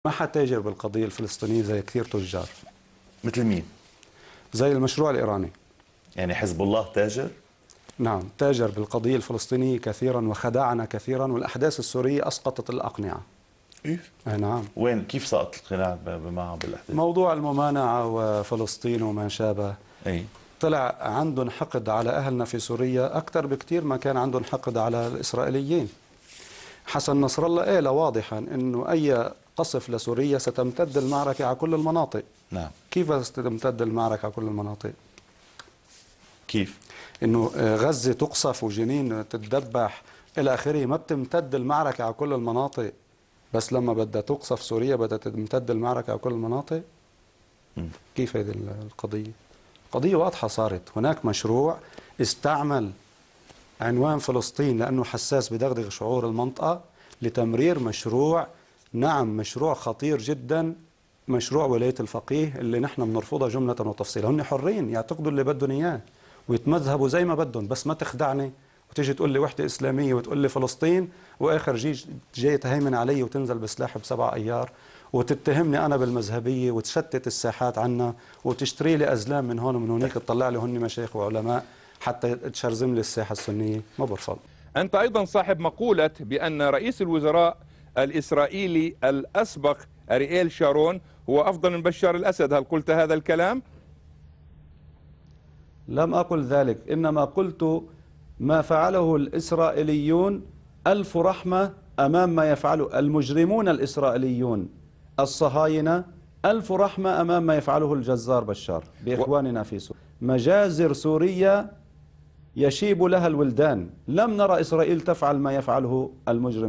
ما حتاجر بالقضية الفلسطينية زي كثير تجار. مثل مين؟ زي المشروع الإيراني. يعني حزب الله تاجر؟ نعم، تاجر بالقضية الفلسطينية كثيرا وخدعنا كثيرا، والأحداث السورية أسقطت الأقنعة. كيف؟ نعم. وين كيف سقط القناع معه بالأحداث؟ موضوع الممانعة وفلسطين وما شابه. أي طلع عندهم حقد على أهلنا في سوريا أكثر بكثير ما كان عندهم حقد على الإسرائيليين. حسن نصر الله قال واضحا أنه أي قصف لسوريا ستمتد المعركة على كل المناطق. نعم. كيف ستمتد المعركة على كل المناطق؟ كيف؟ انه غزة تقصف وجنين تتذبح الى اخره، ما بتمتد المعركة على كل المناطق، بس لما بدها تقصف سوريا بدها تمتد المعركة على كل المناطق. كيف هذه القضية؟ قضية واضحة صارت. هناك مشروع استعمل عنوان فلسطين لأنه حساس بدغدغ شعور المنطقة لتمرير مشروع، نعم مشروع خطير جدا، مشروع ولاية الفقيه اللي نحن بنرفضها جملة وتفصيلا. هن حرين يعتقدوا اللي بدهم إياه ويتمذهبوا زي ما بدهم، بس ما تخدعني وتيجي تقول لي وحدة إسلامية وتقول لي فلسطين، وآخر جاي تهيمن علي وتنزل بسلاح ب7 أيار وتتهمني أنا بالمذهبية وتشتت الساحات عنا وتشتري لي أزلام من هون ومن هونيك تطلع لي هن مشايخ وعلماء حتى تشرزم لي الساحة السنية. ما برفض. أنت أيضا صاحب مقولة بأن رئيس الوزراء الإسرائيلي الأسبق أرييل شارون هو أفضل من بشار الأسد، هل قلت هذا الكلام؟ لم أقل ذلك، إنما قلت ما فعله الإسرائيليون ألف رحمة أمام ما يفعله المجرمون الإسرائيليون الصهاينة، ألف رحمة أمام ما يفعله الجزار بشار بإخواننا في سوريا. مجازر سوريا يشيب لها الولدان، لم نرى إسرائيل تفعل ما يفعله المجرم